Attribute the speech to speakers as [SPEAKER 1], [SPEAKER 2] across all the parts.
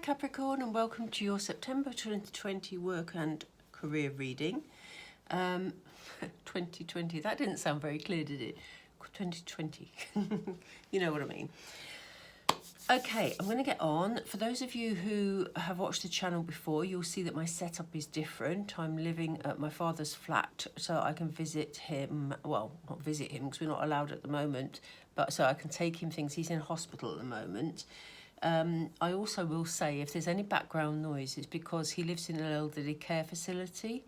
[SPEAKER 1] Capricorn, and welcome to your September 2020 work and career reading. 2020, that didn't sound very clear, did it? 2020, you know what I mean. Okay, I'm going to get on. For those of you who have watched the channel before, you'll see that my setup is different. I'm living at my father's flat, so I can visit him. Well, not visit him because we're not allowed at the moment, but so I can take him things. He's in hospital at the moment. I also will say if there's any background noise, it's because he lives in an elderly care facility,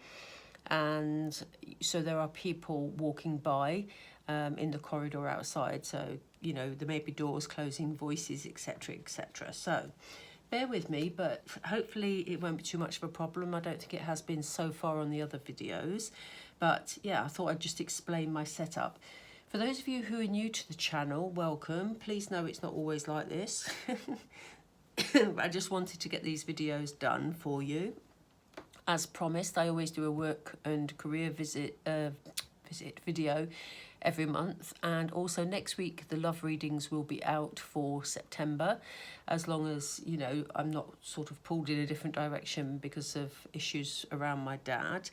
[SPEAKER 1] and so there are people walking by in the corridor outside, so you know there may be doors closing, voices, etc, etc. So bear with me, but hopefully it won't be too much of a problem. I don't think it has been so far on the other videos, but yeah, I thought I'd just explain my setup. For those of you who are new to the channel, welcome. Please know it's not always like this. I just wanted to get these videos done for you. As promised, I always do a work and career visit video every month, and also next week the love readings will be out for September, as long as, you know, I'm not sort of pulled in a different direction because of issues around my dad.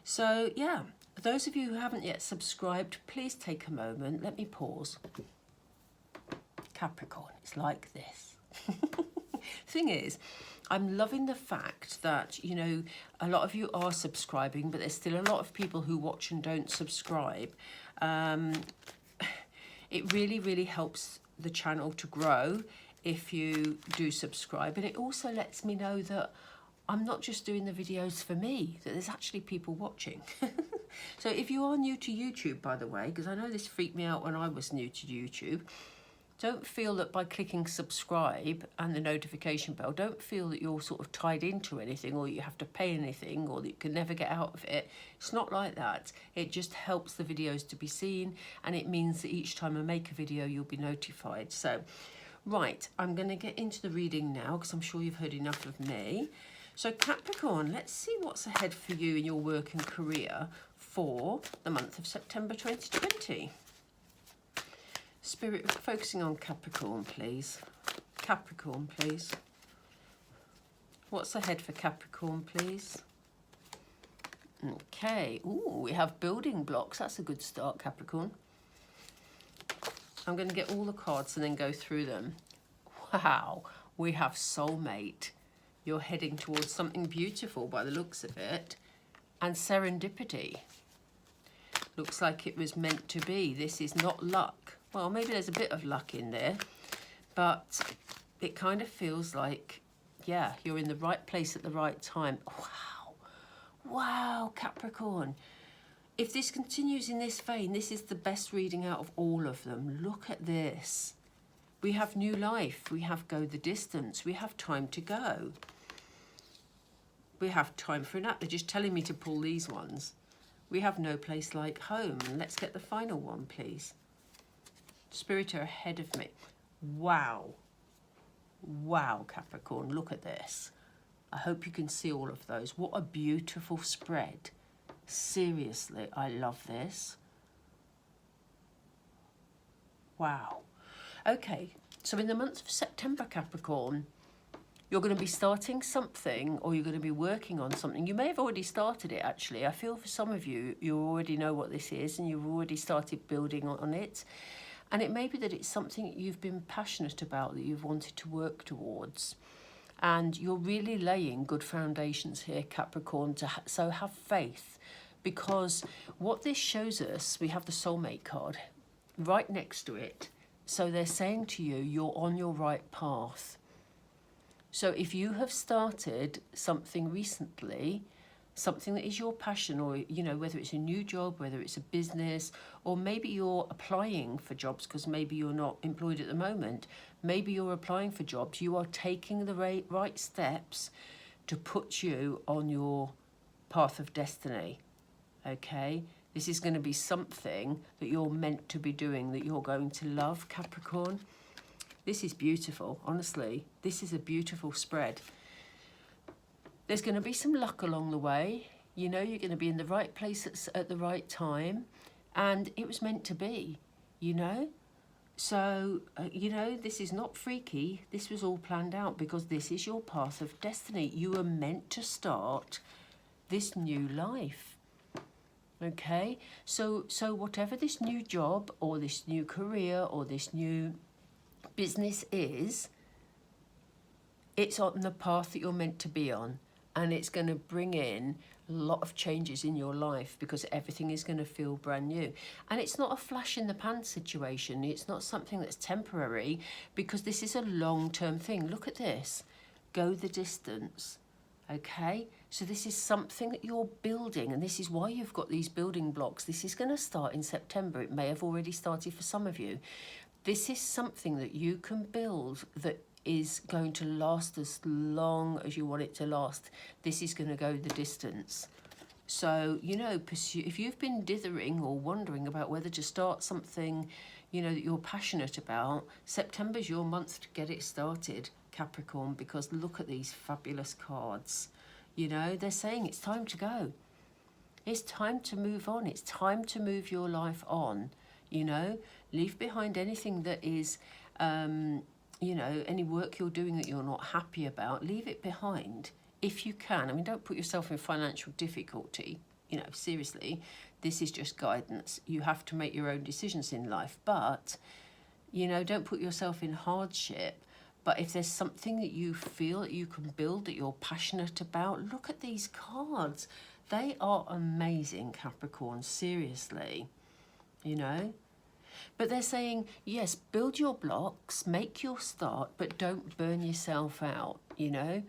[SPEAKER 1] So yeah, those of you who haven't yet subscribed, please take a moment. Let me pause. Capricorn, it's like this. Thing is, I'm loving the fact that, you know, a lot of you are subscribing, but there's still a lot of people who watch and don't subscribe. It really, really helps the channel to grow if you do subscribe, and it also lets me know that I'm not just doing the videos for me, that there's actually people watching. So if you are new to YouTube, by the way, because I know this freaked me out when I was new to YouTube, don't feel that by clicking subscribe and the notification bell, don't feel that you're sort of tied into anything, or you have to pay anything, or that you can never get out of it. It's not like that. It just helps the videos to be seen, and it means that each time I make a video, you'll be notified. So, right, I'm going to get into the reading now, because I'm sure you've heard enough of me. So Capricorn, let's see what's ahead for you in your work and career for the month of September 2020. Spirit, focusing on Capricorn, please. Capricorn, please. What's ahead for Capricorn, please? Okay. Ooh, we have building blocks. That's a good start, Capricorn. I'm going to get all the cards and then go through them. Wow. We have soulmate. You're heading towards something beautiful by the looks of it. And serendipity. Looks like it was meant to be. This is not luck. Well, maybe there's a bit of luck in there, but it kind of feels like, yeah, you're in the right place at the right time. Wow. Wow, Capricorn. If this continues in this vein, this is the best reading out of all of them. Look at this. We have new life. We have go the distance. We have time to go. We have time for a nap. They're just telling me to pull these ones. We have no place like home. And let's get the final one, please. Spirit are ahead of me. Wow. Wow, Capricorn, look at this. I hope you can see all of those. What a beautiful spread. Seriously, I love this. Wow. Okay, so in the month of September, Capricorn, you're going to be starting something, or you're going to be working on something. You may have already started it, actually. I feel for some of you, you already know what this is, and you've already started building on it. And it may be that it's something you've been passionate about, that you've wanted to work towards. And you're really laying good foundations here, Capricorn, so have faith. Because what this shows us, we have the soulmate card right next to it. So they're saying to you, you're on your right path. So if you have started something recently, something that is your passion, or, you know, whether it's a new job, whether it's a business, or maybe you're applying for jobs because maybe you're not employed at the moment. Maybe you're applying for jobs. You are taking the right steps to put you on your path of destiny. Okay? This is going to be something that you're meant to be doing, that you're going to love, Capricorn. This is beautiful, honestly. This is a beautiful spread. There's going to be some luck along the way. You know, you're going to be in the right place at the right time. And it was meant to be, you know. So, you know, this is not freaky. This was all planned out because this is your path of destiny. You were meant to start this new life. Okay? So whatever this new job or this new career or this new business is, it's on the path that you're meant to be on. And it's going to bring in a lot of changes in your life because everything is going to feel brand new. And it's not a flash in the pan situation. It's not something that's temporary, because this is a long-term thing. Look at this. Go the distance. Okay? So this is something that you're building, and this is why you've got these building blocks. This is going to start in September. It may have already started for some of you. This is something that you can build that is going to last as long as you want it to last. This is going to go the distance. So, you know, pursue. If you've been dithering or wondering about whether to start something, you know, that you're passionate about, September's your month to get it started, Capricorn, because look at these fabulous cards. You know, they're saying it's time to go. It's time to move on. It's time to move your life on. You know, leave behind anything that is, you know, any work you're doing that you're not happy about, leave it behind if you can. I mean, don't put yourself in financial difficulty. You know, seriously, this is just guidance. You have to make your own decisions in life. But, you know, don't put yourself in hardship. But if there's something that you feel that you can build, that you're passionate about, look at these cards. They are amazing, Capricorn, seriously, you know. But they're saying, yes, build your blocks, make your start, but don't burn yourself out, you know.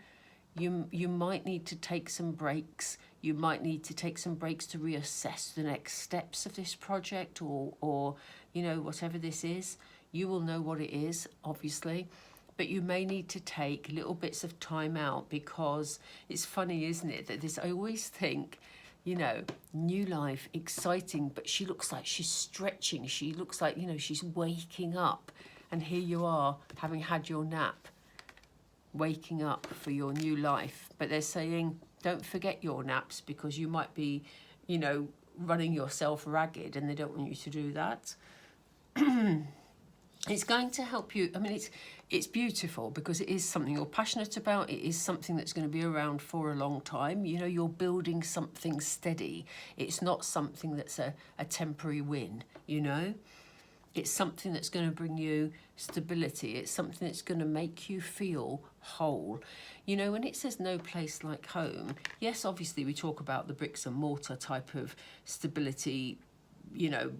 [SPEAKER 1] You might need to take some breaks. You might need to take some breaks to reassess the next steps of this project or you know, whatever this is. You will know what it is, obviously. But you may need to take little bits of time out, because it's funny, isn't it, that this, I always think, you know, new life, exciting, but she looks like she's stretching. She looks like, you know, she's waking up. And here you are, having had your nap, waking up for your new life. But they're saying, don't forget your naps, because you might be, you know, running yourself ragged, and they don't want you to do that. It's going to help you. I mean, it's beautiful because it is something you're passionate about. It is something that's going to be around for a long time. You know, you're building something steady. It's not something that's a temporary win, you know. It's something that's going to bring you stability. It's something that's going to make you feel whole. You know, when it says no place like home, yes, obviously we talk about the bricks and mortar type of stability, you know,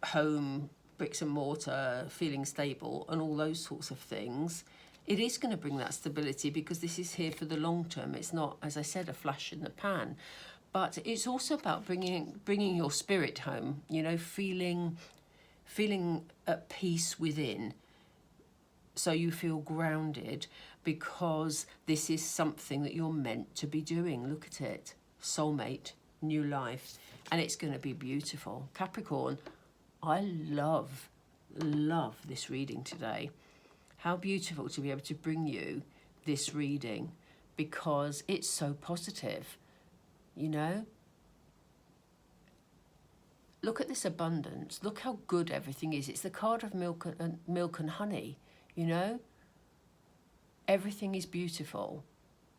[SPEAKER 1] home, bricks and mortar, feeling stable and all those sorts of things. It is going to bring that stability because this is here for the long term. It's not, as I said, a flash in the pan. But it's also about bringing your spirit home, you know, feeling at peace within, so you feel grounded, because this is something that you're meant to be doing. Look at it. Soulmate, new life, and it's going to be beautiful. Capricorn, I love this reading today. How beautiful to be able to bring you this reading, because it's so positive, you know. Look at this abundance. Look how good everything is. It's the card of milk and honey, you know. Everything is beautiful.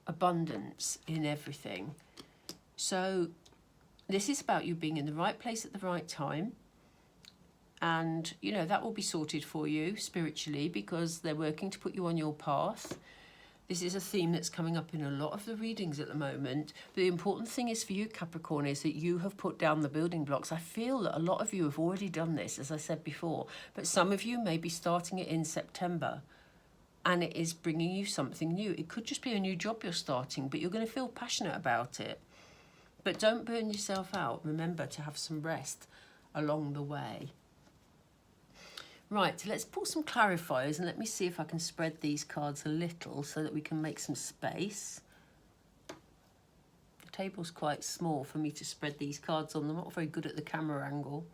[SPEAKER 1] Abundance in everything. So this is about you being in the right place at the right time. And, you know, that will be sorted for you spiritually, because they're working to put you on your path. This is a theme that's coming up in a lot of the readings at the moment. The important thing is for you, Capricorn, is that you have put down the building blocks. I feel that a lot of you have already done this, as I said before, but some of you may be starting it in September, and it is bringing you something new. It could just be a new job you're starting, but you're going to feel passionate about it. But don't burn yourself out. Remember to have some rest along the way. Right, let's pull some clarifiers, and let me see if I can spread these cards a little so that we can make some space. The table's quite small for me to spread these cards on. I'm not very good at the camera angle.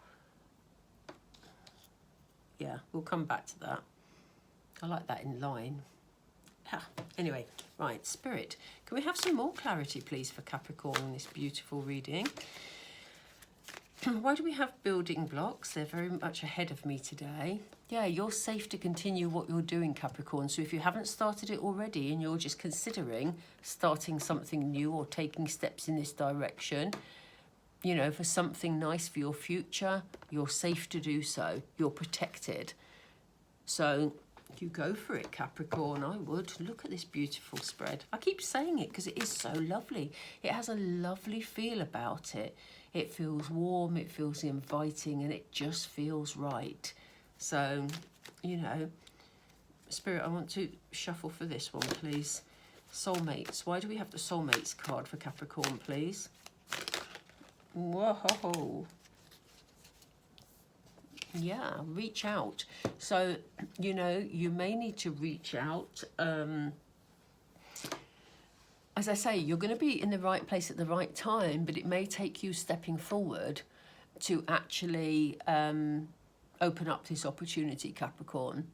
[SPEAKER 1] Yeah, we'll come back to that. I like that in line. Anyway, right, Spirit, can we have some more clarity, please, for Capricorn in this beautiful reading? Why do we have building blocks? They're very much ahead of me today. Yeah, you're safe to continue what you're doing, Capricorn. So if you haven't started it already and you're just considering starting something new or taking steps in this direction, you know, for something nice for your future, you're safe to do so. You're protected. So you go for it, Capricorn. I would. Look at this beautiful spread. I keep saying it because it is so lovely. It has a lovely feel about it. It feels warm, it feels inviting, and it just feels right. So, you know, Spirit, I want to shuffle for this one, please. Soulmates. Why do we have the Soulmates card for Capricorn, please? Whoa. Yeah, reach out. So, you know, you may need to reach out. As I say, you're going to be in the right place at the right time, but it may take you stepping forward to actually open up this opportunity, Capricorn.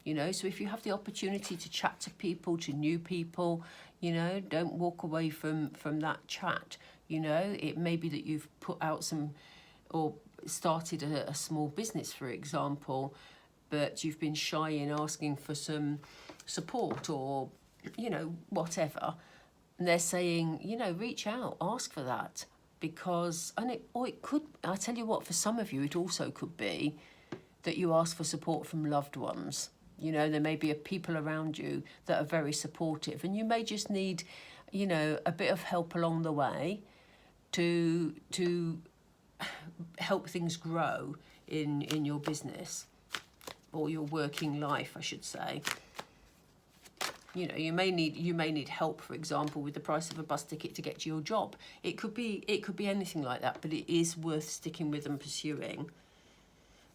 [SPEAKER 1] You know, so if you have the opportunity to chat to people, to new people, you know, don't walk away from that chat. You know, it may be that you've put out some or started a small business, for example, but you've been shy in asking for some support or, you know, whatever. And they're saying, you know, reach out, ask for that. Because, or it could, I tell you what, for some of you, it also could be that you ask for support from loved ones. You know, there may be people around you that are very supportive, and you may just need, you know, a bit of help along the way to help things grow in your business or your working life, I should say. You know, you may need help, for example, with the price of a bus ticket to get to your job. It could be anything like that, but it is worth sticking with and pursuing.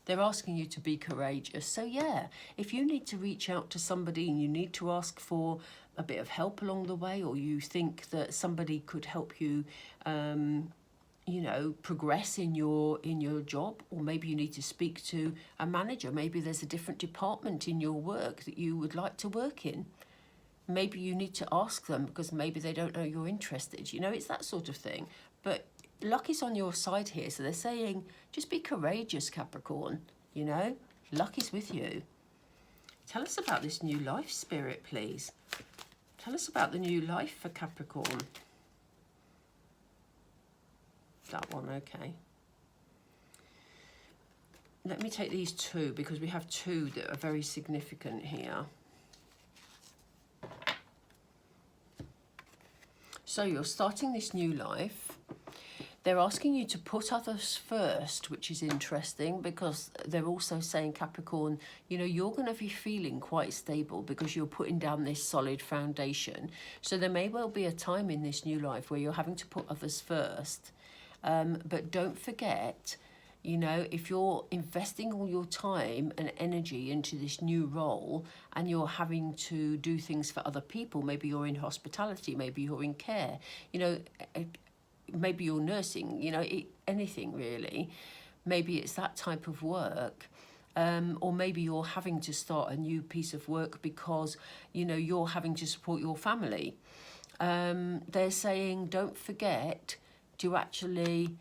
[SPEAKER 1] They're asking you to be courageous. So yeah, if you need to reach out to somebody and you need to ask for a bit of help along the way, or you think that somebody could help you, you know, progress in your job, or maybe you need to speak to a manager. Maybe there's a different department in your work that you would like to work in. Maybe you need to ask them because maybe they don't know you're interested. You know, it's that sort of thing. But luck is on your side here. So they're saying, just be courageous, Capricorn. You know, luck is with you. Tell us about this new life, Spirit, please. Tell us about the new life for Capricorn. That one, okay. Let me take these two because we have two that are very significant here. So you're starting this new life. They're asking you to put others first, which is interesting because they're also saying, Capricorn, you know, you're going to be feeling quite stable because you're putting down this solid foundation. So there may well be a time in this new life where you're having to put others first. But don't forget, you know, if you're investing all your time and energy into this new role and you're having to do things for other people, maybe you're in hospitality, maybe you're in care, you know, maybe you're nursing, you know, anything really. Maybe it's that type of work. Or maybe you're having to start a new piece of work because, you know, you're having to support your family. They're saying, don't forget to actually,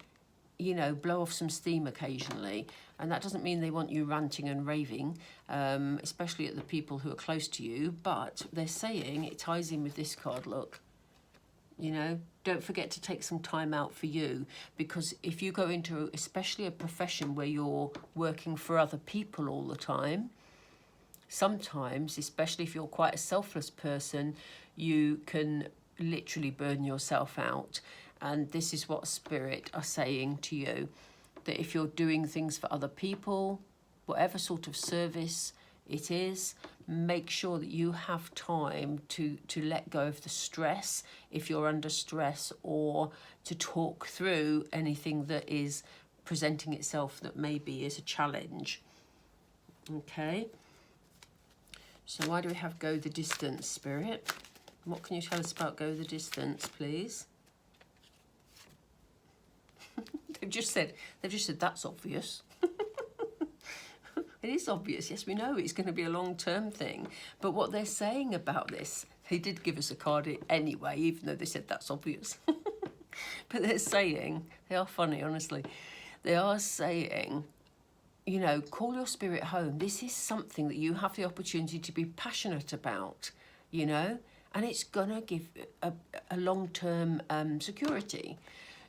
[SPEAKER 1] you know, blow off some steam occasionally. And that doesn't mean they want you ranting and raving, especially at the people who are close to you. But they're saying, it ties in with this card, look, you know, don't forget to take some time out for you. Because if you go into especially a profession where you're working for other people all the time, sometimes, especially if you're quite a selfless person, you can literally burn yourself out. And this is what Spirit are saying to you, that if you're doing things for other people, whatever sort of service it is, make sure that you have time to let go of the stress if you're under stress, or to talk through anything that is presenting itself that maybe is a challenge. Okay. So why do we have go the distance, Spirit? What can you tell us about go the distance, please? They've just said that's obvious. It is obvious, yes, we know it's going to be a long-term thing. But what they're saying about this, they did give us a card anyway, even though they said that's obvious. But they're saying, they are funny, honestly. They are saying, you know, call your spirit home. This is something that you have the opportunity to be passionate about, you know, and it's going to give a long-term security.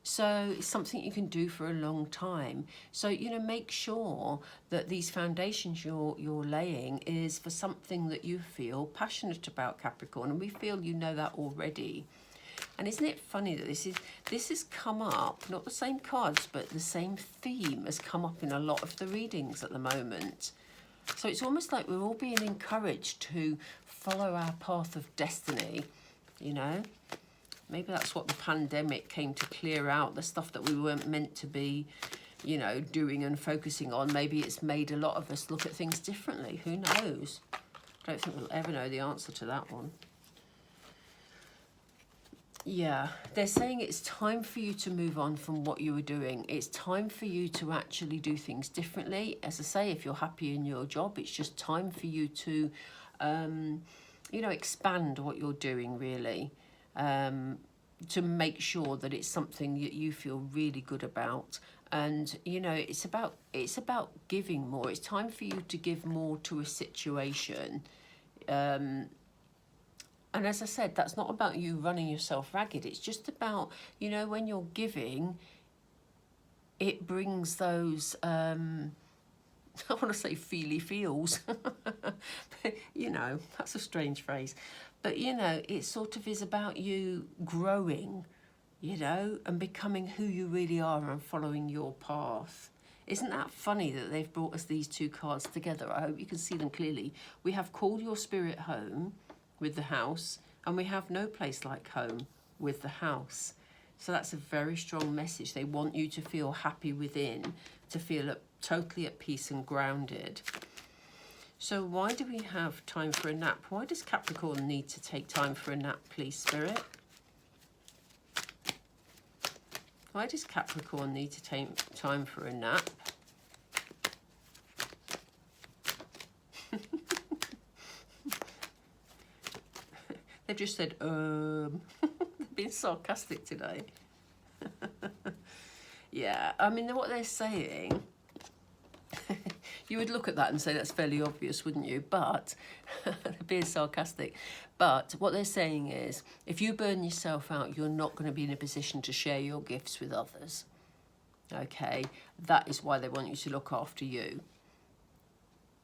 [SPEAKER 1] So it's something you can do for a long time. So, you know, make sure that these foundations you're laying is for something that you feel passionate about, Capricorn. And we feel you know that already. And isn't it funny that this has come up, not the same cards, but the same theme has come up in a lot of the readings at the moment. So it's almost like we're all being encouraged to follow our path of destiny, you know. Maybe that's what the pandemic came to clear out, the stuff that we weren't meant to be, you know, doing and focusing on. Maybe it's made a lot of us look at things differently. Who knows? I don't think we'll ever know the answer to that one. Yeah, they're saying it's time for you to move on from what you were doing. It's time for you to actually do things differently. As I say, if you're happy in your job, it's just time for you to, you know, expand what you're doing, really. To make sure that it's something that you feel really good about. And, you know, it's about giving more. It's time for you to give more to a situation. And as I said, that's not about you running yourself ragged. It's just about, you know, when you're giving, it brings those, I want to say feely feels. You know, that's a strange phrase. But, you know, it sort of is about you growing, you know, and becoming who you really are and following your path. Isn't that funny that they've brought us these two cards together? I hope you can see them clearly. We have called your spirit home with the house, and we have no place like home with the house. So that's a very strong message. They want you to feel happy within, to feel totally at peace and grounded. So why do we have time for a nap? Why does Capricorn need to take time for a nap, please, Spirit? Why does Capricorn need to take time for a nap? They've just said, They're being sarcastic today. Yeah, I mean, what they're saying... You would look at that and say that's fairly obvious, wouldn't you? But, they're being sarcastic. But what they're saying is, if you burn yourself out, you're not going to be in a position to share your gifts with others. Okay? That is why they want you to look after you.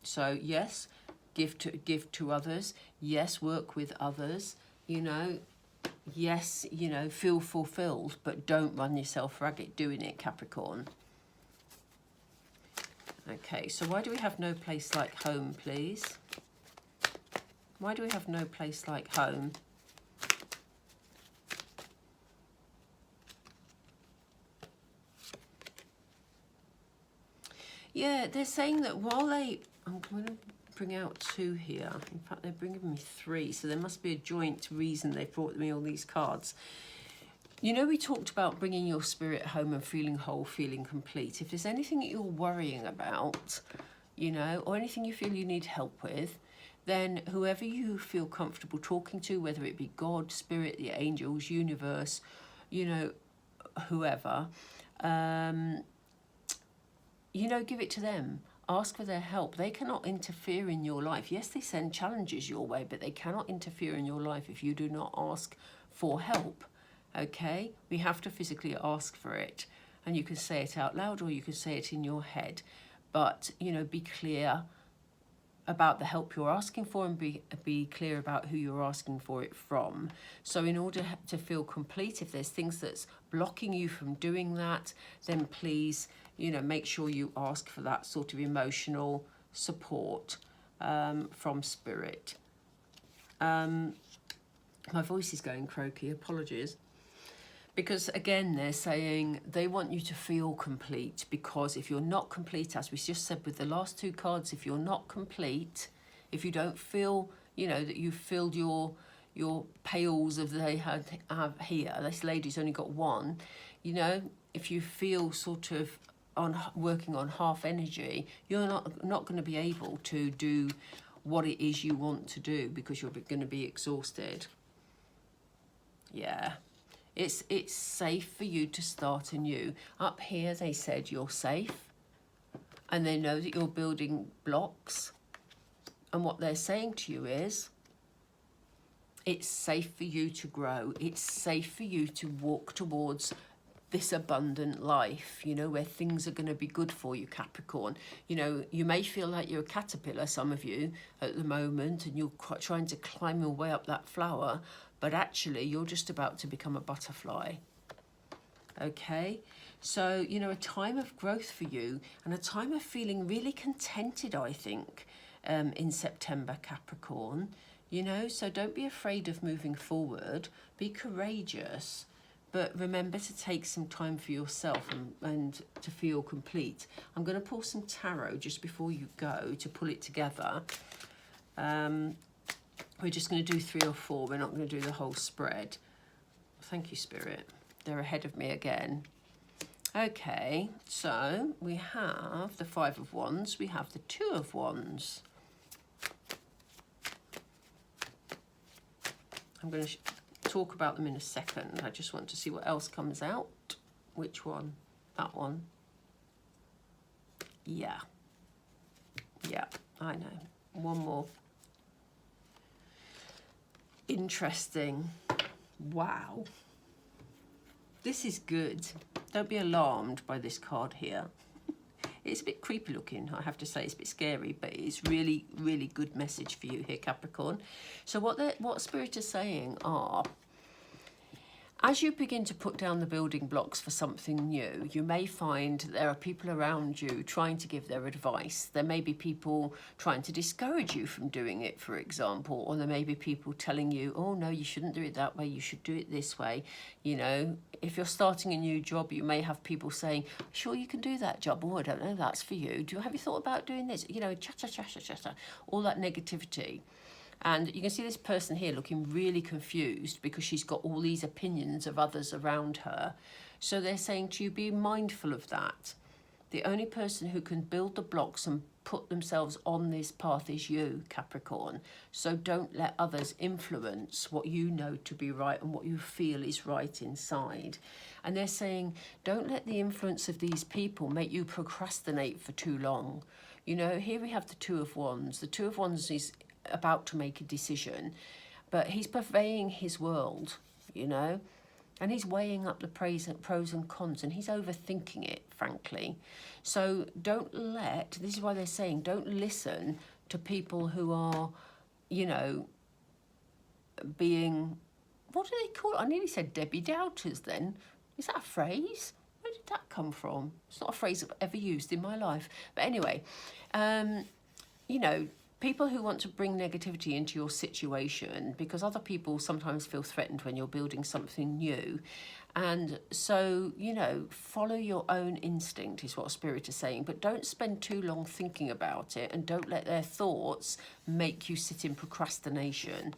[SPEAKER 1] So, yes, give to others. Yes, work with others. You know, yes, you know, feel fulfilled, but don't run yourself ragged doing it, Capricorn. Okay, so why do we have no place like home, please? Why do we have no place like home? Yeah, they're saying that while they... I'm going to bring out two here. In fact, they're bringing me three, so there must be a joint reason they've brought me all these cards. You know, we talked about bringing your spirit home and feeling whole, feeling complete. If there's anything that you're worrying about, you know, or anything you feel you need help with, then whoever you feel comfortable talking to, whether it be God, spirit, the angels, universe, you know, whoever, you know, give it to them. Ask for their help. They cannot interfere in your life. Yes, they send challenges your way, but they cannot interfere in your life if you do not ask for help. Okay, we have to physically ask for it, and you can say it out loud or you can say it in your head, but you know, be clear about the help you're asking for and be clear about who you're asking for it from. So in order to feel complete, if there's things that's blocking you from doing that, then please, you know, make sure you ask for that sort of emotional support from spirit. My voice is going croaky, apologies. Because again, they're saying they want you to feel complete, because if you're not complete, as we just said with the last two cards, if you're not complete, if you don't feel, you know, that you've filled your pails of they have here, this lady's only got one, you know, if you feel sort of working on half energy, you're not going to be able to do what it is you want to do, because you're going to be exhausted. Yeah. It's safe for you to start anew. Up here, they said you're safe, and they know that you're building blocks. And what they're saying to you is, it's safe for you to grow. It's safe for you to walk towards this abundant life, you know, where things are going to be good for you, Capricorn. You know, you may feel like you're a caterpillar, some of you, at the moment, and you're trying to climb your way up that flower, but actually you're just about to become a butterfly. Okay, so, you know, a time of growth for you and a time of feeling really contented, I think, in September, Capricorn. You know, so don't be afraid of moving forward. Be courageous, but remember to take some time for yourself and to feel complete. I'm going to pull some tarot just before you go to pull it together. We're just going to do 3 or 4. We're not going to do the whole spread. Thank you, Spirit. They're ahead of me again. Okay, so we have the 5 of Wands. We have the 2 of Wands. I'm going to talk about them in a second. I just want to see what else comes out. Which one? That one. Yeah. Yeah, I know. One more. Interesting. Wow. This is good. Don't be alarmed by this card here. It's a bit creepy looking, I have to say. It's a bit scary, but it's really, really good message for you here, Capricorn. So what Spirit is saying are, as you begin to put down the building blocks for something new, you may find there are people around you trying to give their advice. There may be people trying to discourage you from doing it, for example, or there may be people telling you, oh no, you shouldn't do it that way, you should do it this way. You know, if you're starting a new job, you may have people saying, sure, you can do that job. Oh, I don't know, that's for you. Have you thought about doing this? You know, chatter, chatter, chatter, all that negativity. And you can see this person here looking really confused because she's got all these opinions of others around her. So they're saying to you, be mindful of that. The only person who can build the blocks and put themselves on this path is you, Capricorn. So don't let others influence what you know to be right and what you feel is right inside. And they're saying, don't let the influence of these people make you procrastinate for too long. You know, here we have the 2 of Wands. The 2 of Wands is about to make a decision, but he's purveying his world, you know, and he's weighing up the pros and cons, and he's overthinking it, frankly. So don't this is why they're saying, don't listen to people who are, you know, being, what do they call it? I nearly said Debbie Doubters then. Is that a phrase? Where did that come from? It's not a phrase I've ever used in my life. But anyway, you know, people who want to bring negativity into your situation, because other people sometimes feel threatened when you're building something new. And so, you know, follow your own instinct is what Spirit is saying, but don't spend too long thinking about it, and don't let their thoughts make you sit in procrastination.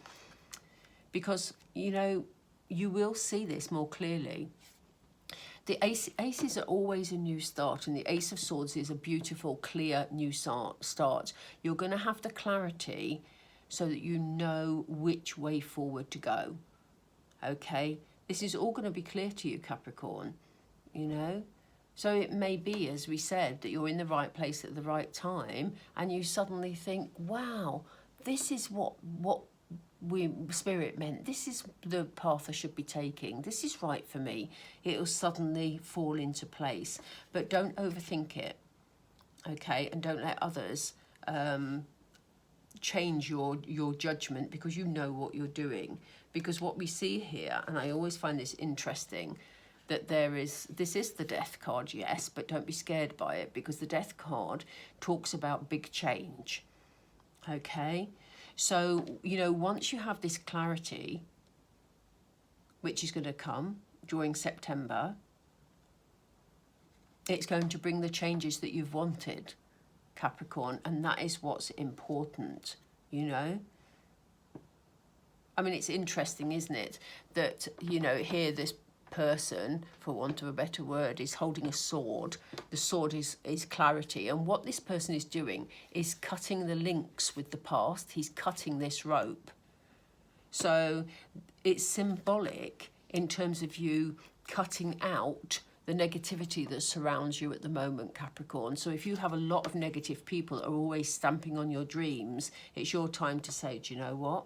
[SPEAKER 1] Because, you know, you will see this more clearly. The aces are always a new start, and the Ace of Swords is a beautiful, clear new start. You're going to have the clarity so that you know which way forward to go. Okay? This is all going to be clear to you, Capricorn, you know? So it may be, as we said, that you're in the right place at the right time, and you suddenly think, wow, this is what Spirit meant. This is the path I should be taking. This is right for me. It will suddenly fall into place. But don't overthink it, okay? And don't let others change your judgment, because you know what you're doing. Because what we see here, and I always find this interesting, that this is the Death card, yes, but don't be scared by it, because the Death card talks about big change, okay? So, you know, once you have this clarity, which is going to come during September, it's going to bring the changes that you've wanted, Capricorn, and that is what's important, you know. I mean, it's interesting, isn't it, that, you know, here this person, for want of a better word, is holding a sword. The sword is clarity, and what this person is doing is cutting the links with the past. He's cutting this rope. So it's symbolic in terms of you cutting out the negativity that surrounds you at the moment, Capricorn. So if you have a lot of negative people that are always stamping on your dreams, it's your time to say, do you know what?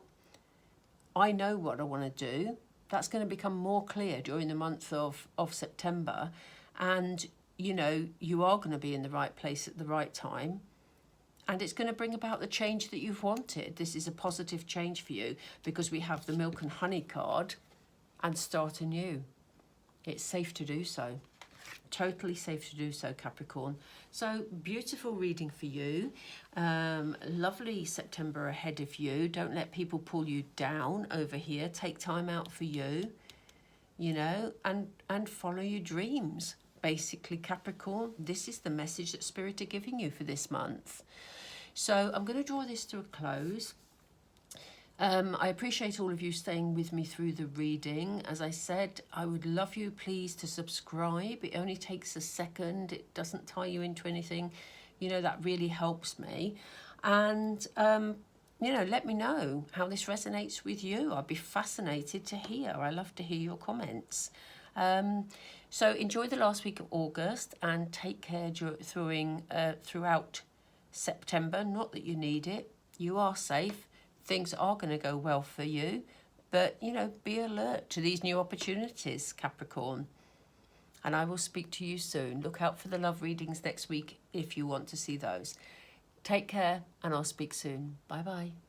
[SPEAKER 1] I know what I want to do. That's going to become more clear during the month of September. And, you know, you are going to be in the right place at the right time. And it's going to bring about the change that you've wanted. This is a positive change for you because we have the milk and honey card and start anew. It's safe to do so. Totally safe to do so, Capricorn. So beautiful reading for you. Lovely September ahead of you. Don't let people pull you down over here. Take time out for you, you know, and follow your dreams. Basically, Capricorn, this is the message that Spirit are giving you for this month. So I'm going to draw this to a close. I appreciate all of you staying with me through the reading. As I said, I would love you please to subscribe. It only takes a second. It doesn't tie you into anything. You know, that really helps me. And, you know, let me know how this resonates with you. I'd be fascinated to hear. I love to hear your comments. So enjoy the last week of August and take care throughout September. Not that you need it. You are safe. Things are going to go well for you, but, you know, be alert to these new opportunities, Capricorn. And I will speak to you soon. Look out for the love readings next week if you want to see those. Take care, and I'll speak soon. Bye-bye.